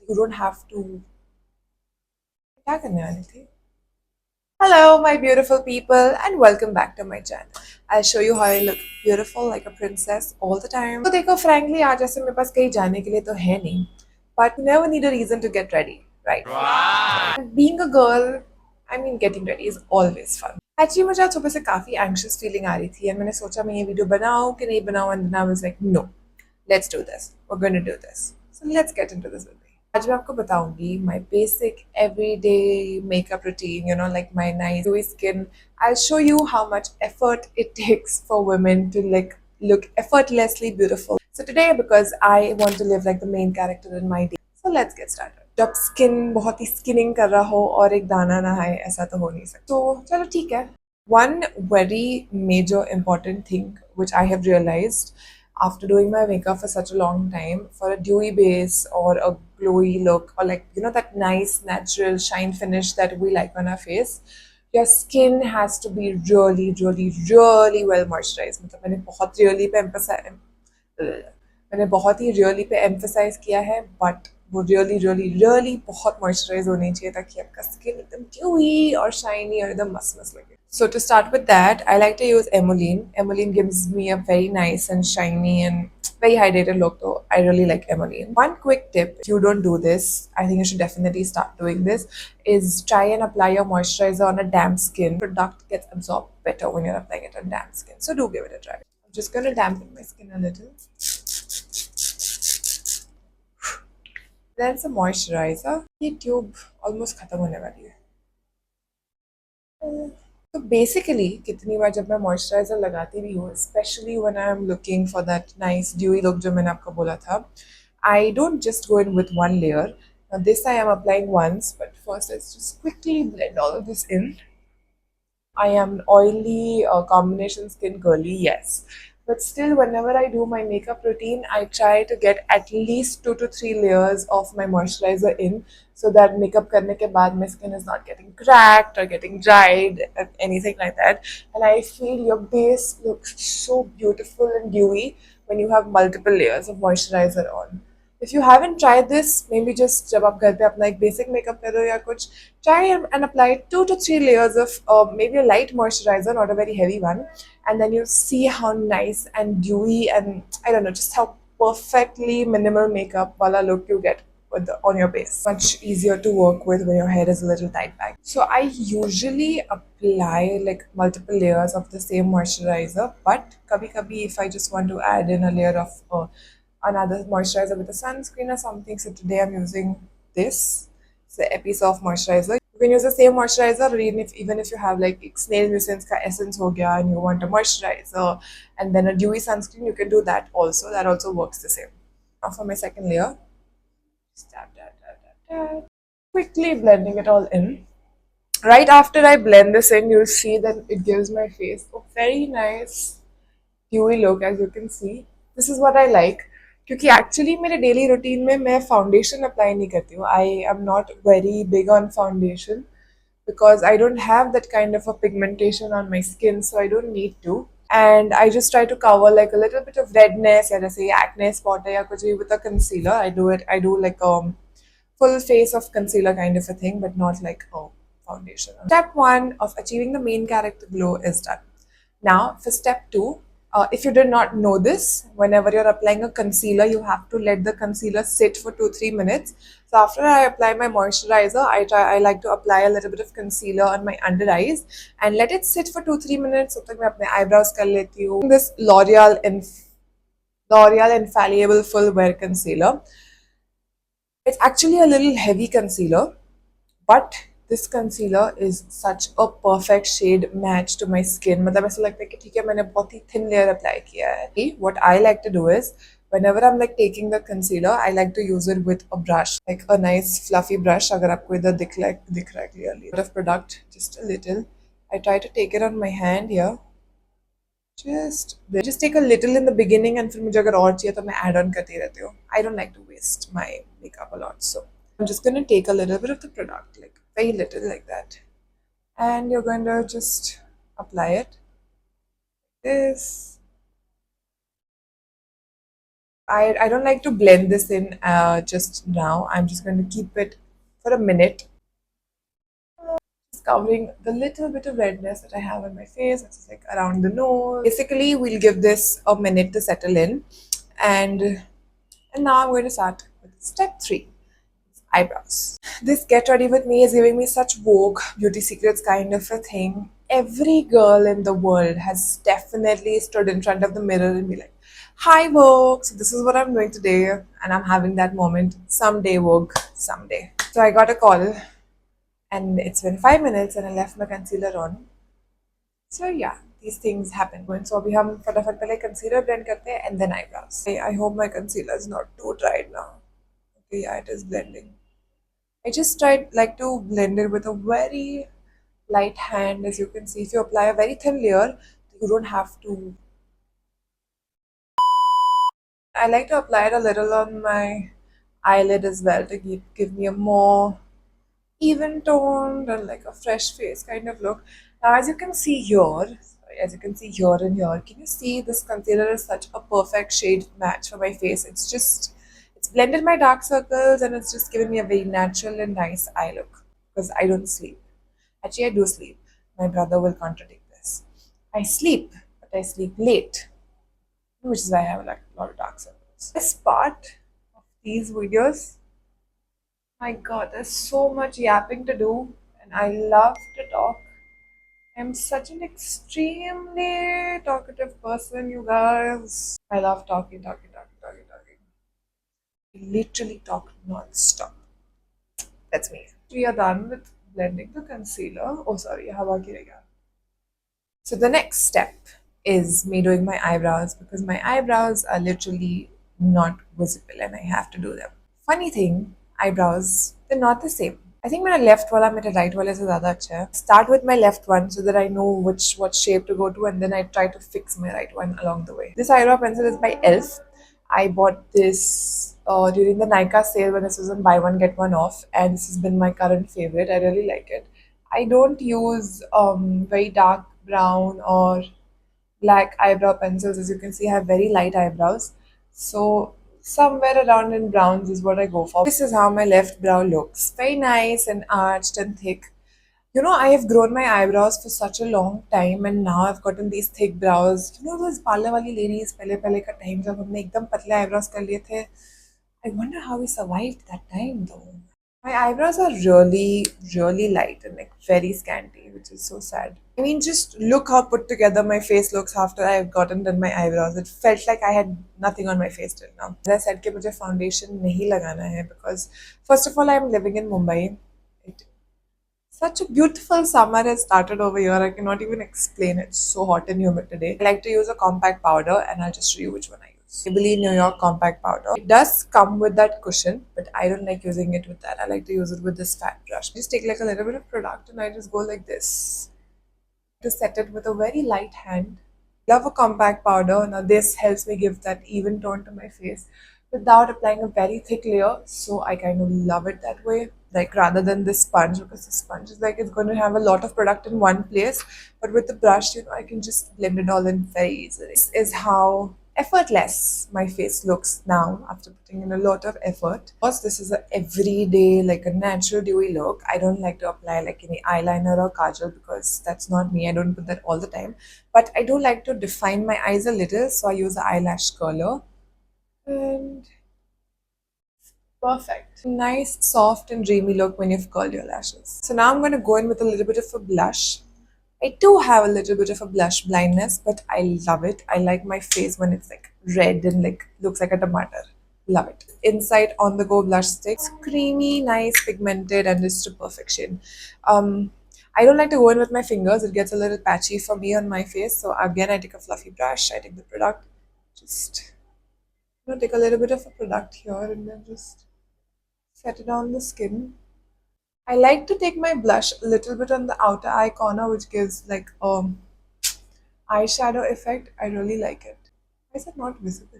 You don't have to. क्या करने वाली थी? Hello, my beautiful people, and welcome back to my channel. I'll show you how I look beautiful like a princess all the time. तो देखो, frankly, आज ऐसे मेरे पास कहीं जाने के लिए तो है नहीं, but you never need a reason to get ready, right? And being a girl, I mean, getting ready is always fun. Actually, मुझे आज सुबह से काफी anxious feeling आ रही थी, and मैंने सोचा मैं ये वीडियो बनाऊं कि नहीं बनाऊं, and then I was like, no, let's do this. We're going to do this. So let's get into this with me. आज मैं आपको बताऊंगी my basic everyday makeup routine, like my nice dewy skin. I'll show you how much effort it takes for women to like look effortlessly beautiful. So today, because I want to live like the main character in my day, so let's get started. जब skin बहुत ही skinning कर रहा हो और एक दाना ना आए, ऐसा तो हो नहीं सकता, तो चलो ठीक है. One very major important thing which I have realized after doing my makeup for such a long time, for a dewy base or a glowy look, or like that nice natural shine finish that we like on our face, your skin has to be really really really well moisturized. मतलब मैंने बहुत ही really पे emphasize किया है, but वो really really really बहुत moisturize होनी चाहिए ताकि आपका skin एकदम dewy और shiny और एकदम मस्त मस्त लगे. So to start with that, I like to use Emollient. Emollient gives me a very nice and shiny and very hydrated look, though I really like Emollient. One quick tip, if you don't do this, I think you should definitely start doing this, is try and apply your moisturizer on a damp skin. Product gets absorbed better when you're applying it on damp skin. So do give it a try. I'm just going to dampen my skin a little. Then some moisturizer. ये tube almost खत्म होने वाली है. तो basically कितनी बार जब मैं moisturiser लगाती भी हूँ, specially when I am looking for that nice dewy look जो मैंने आपको बोला था, I don't just go in with one layer. This I am applying once, but first let's just quickly blend all of this in. I am oily, combination skin girly, yes. But still, whenever I do my makeup routine, I try to get at least 2 to 3 layers of my moisturizer in, so that makeup karne ke baad my skin is not getting cracked or getting dried or anything like that. And I feel your base looks so beautiful and dewy when you have multiple layers of moisturizer on. If you haven't tried this, maybe just जब आप घर पे अपना एक basic makeup करो या कुछ, try and apply 2 to 3 layers of maybe a light moisturizer, not a very heavy one, and then you see how nice and dewy and I don't know, just how perfectly minimal makeup wala look you get with on your base. Much easier to work with when your hair is a little tight back. So I usually apply like multiple layers of the same moisturizer, but kabhi kabhi if I just want to add in a layer of another moisturizer with a sunscreen or something. So today I'm using this. It's the Episoft moisturizer. You can use the same moisturizer, or even if you have like snail mucins ka essence ho gaya and you want a moisturizer and then a dewy sunscreen, you can do that also. That also works the same. Now for my second layer, just tap, tap, tap, tap, tap. Quickly blending it all in. Right after I blend this in, you'll see that it gives my face a very nice dewy look, as you can see. This is what I like. क्योंकि actually मेरे daily routine में मैं foundation apply नहीं करती हूँ. I am not very big on foundation because I don't have that kind of a pigmentation on my skin, so I don't need to. And I just try to cover like a little bit of redness, या जैसे acne spot है या कुछ भी, with a concealer. I do like full face of concealer kind of a thing, but not like foundation. Step 1 of achieving the main character glow is done. Now for step 2, if you did not know this, whenever you're applying a concealer, you have to let the concealer sit for 2-3 minutes. So after I apply my moisturizer, I like to apply a little bit of concealer on my under eyes and let it sit for 2-3 minutes. So तक मैं अपने eyebrows कर लेती हूँ. This L'Oreal Infallible Full Wear Concealer. It's actually a little heavy concealer, but this concealer is such a perfect shade match to my skin. मतलब ऐसा लगता है कि ठीक है मैंने बहुत ही thin layer apply किया है. What I like to do is, whenever I'm like taking the concealer, I like to use it with a brush, like a nice fluffy brush. अगर आपको इधर दिख रहा है clearly. Bit of product, just a little. I try to take it on my hand here. Just take a little in the beginning, and फिर मुझे अगर और चाहिए तो मैं add on करती रहती हूँ. I don't like to waste my makeup a lot, so I'm just gonna take a little bit of the product, like very little like that, and you're going to just apply it like this. I don't like to blend this in just now. I'm just going to keep it for a minute, just covering the little bit of redness that I have on my face, which is like around the nose. Basically, we'll give this a minute to settle in, and and now I'm going to start with step three, eyebrows. This get ready with me is giving me such Vogue Beauty Secrets kind of a thing. Every girl in the world has definitely stood in front of the mirror and be like, "Hi Vogue, so this is what I'm doing today," and I'm having that moment. Someday Vogue, someday. So I got a call, and it's been 5 minutes, and I left my concealer on. So yeah, these things happen. And so अभी हम फटाफट पहले concealer blend करते हैं and then eyebrows. I hope my concealer is not too dried now. Okay, yeah, it is blending. I just tried like to blend it with a very light hand. As you can see, if you apply a very thin layer, you don't have to. I like to apply it a little on my eyelid as well to give me a more even toned and like a fresh face kind of look. Now, as you can see here, sorry, as you can see here and here, can you see this concealer is such a perfect shade match for my face? It's blended my dark circles and it's just given me a very natural and nice eye look because I don't sleep. Actually, I do sleep. My brother will contradict this. I sleep, but I sleep late, which is why I have like a lot of dark circles. This part of these videos, my god, there's so much yapping to do, and I love to talk. I'm such an extremely talkative person, you guys. I love talking. I literally talk non-stop. That's me. We are done with blending the concealer. Oh, sorry, hawa girega. So the next step is me doing my eyebrows because my eyebrows are literally not visible and I have to do them. Funny thing, eyebrows, they're not the same. I think मेरा left वाला मेरे right वाले से ज़्यादा अच्छा है. Start with my left one so that I know what shape to go to and then I try to fix my right one along the way. This eyebrow pencil is by ELF. I bought this during the Nykaa sale when this was on buy one get one off and this has been my current favorite. I really like it. I don't use very dark brown or black eyebrow pencils. As you can see, I have very light eyebrows. So somewhere around in browns is what I go for. This is how my left brow looks. Very nice and arched and thick. You know, I have grown my eyebrows for such a long time and now I've gotten these thick brows. You know those parlor wali ladies पहले पहले का time जब हमने एकदम पतले eyebrows कर लिए थे. I wonder how we survived that time though. My eyebrows are really light and like very scanty, which is so sad. I mean, just look how put together my face looks after I've gotten done my eyebrows. It felt like I had nothing on my face till now. As I said कि मुझे foundation नहीं लगाना है because first of all I'm living in Mumbai. It, such a beautiful summer has started over here. I cannot even explain it. It's so hot and humid today. I like to use a compact powder and I'll just show you which one I use. Maybelline New York compact powder. It does come with that cushion, but I don't like using it with that. I like to use it with this fat brush. Just take like a little bit of product and I just go like this to set it with a very light hand. Love a compact powder. Now this helps me give that even tone to my face without applying a very thick layer. So I kind of love it that way. Like rather than this sponge, because the sponge is like it's going to have a lot of product in one place. But with the brush, you know, I can just blend it all in very easily. This is how effortless my face looks now after putting in a lot of effort. Of course, this is a everyday, like a natural dewy look. I don't like to apply like any eyeliner or kajal because that's not me. I don't put that all the time. But I do like to define my eyes a little, so I use an eyelash curler. And perfect. Nice, soft and dreamy look when you've curled your lashes. So now I'm going to go in with a little bit of a blush. I do have a little bit of a blush blindness, but I love it. I like my face when it's like red and like looks like a tomato. Love it. Inside on the go blush sticks, creamy, nice, pigmented, and just a perfect shade. I don't like to go in with my fingers. It gets a little patchy for me on my face. So again, I take a fluffy brush. I take the product, just take a little bit of a product here and then just set it on the skin. I like to take my blush a little bit on the outer eye corner, which gives like eyeshadow effect. I really like it. Why is it not visible?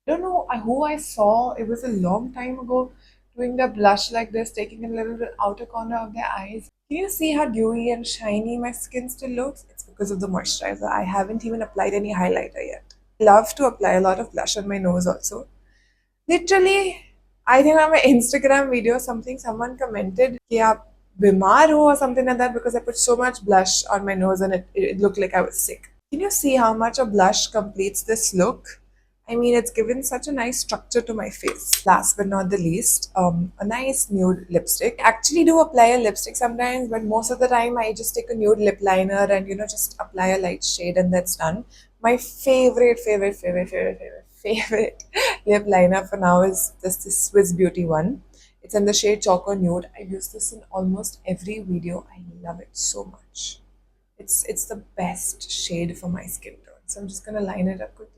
I don't know who I saw. It was a long time ago doing the blush like this, taking a little bit outer corner of their eyes. Can you see how dewy and shiny my skin still looks? It's because of the moisturizer. I haven't even applied any highlighter yet. love to apply a lot of blush on my nose also. Literally, I think on my Instagram video, someone commented कि आप बीमार हो or something like that because I put so much blush on my nose and it looked like I was sick. Can you see how much a blush completes this look? I mean, it's given such a nice structure to my face. Last but not the least, a nice nude lipstick. I actually do apply a lipstick sometimes, but most of the time I just take a nude lip liner and just apply a light shade and that's done. My favorite lip liner for now is this Swiss Beauty one. It's in the shade Choco Nude. I use this in almost every video. I love it so much. It's the best shade for my skin tone. So I'm just gonna line it up quickly.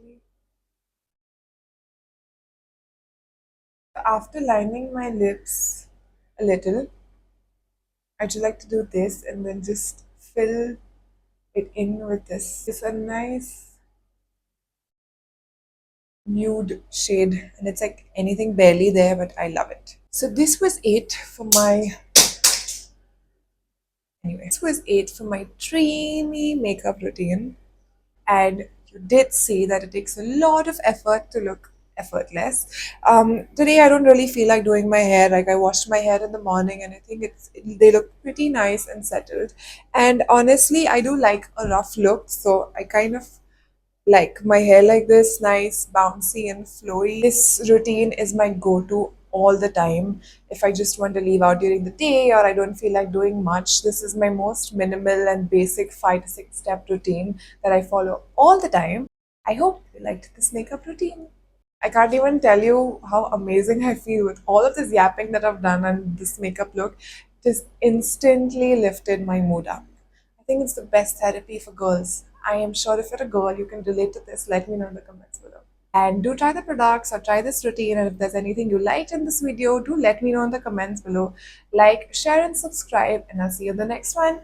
After lining my lips a little, I just like to do this and then just fill it in with this. It's a nice nude shade and it's like anything barely there, but I love it. So this was it for my this was it for my dreamy makeup routine. And you did see that it takes a lot of effort to look effortless. Today I don't really feel like doing my hair. Like I washed my hair in the morning, and I think they look pretty nice and settled. And honestly, I do like a rough look, so I kind of like my hair like this, nice, bouncy, and flowy. This routine is my go to all the time. If I just want to leave out during the day or I don't feel like doing much, this is my most minimal and basic 5 to 6 step routine that I follow all the time. I hope you liked this makeup routine. I can't even tell you how amazing I feel with all of this yapping that I've done and this makeup look. Just instantly lifted my mood up. I think it's the best therapy for girls. I am sure if you're a girl, you can relate to this. Let me know in the comments below. And do try the products or try this routine. And if there's anything you liked in this video, do let me know in the comments below. Like, share, and subscribe. And I'll see you in the next one.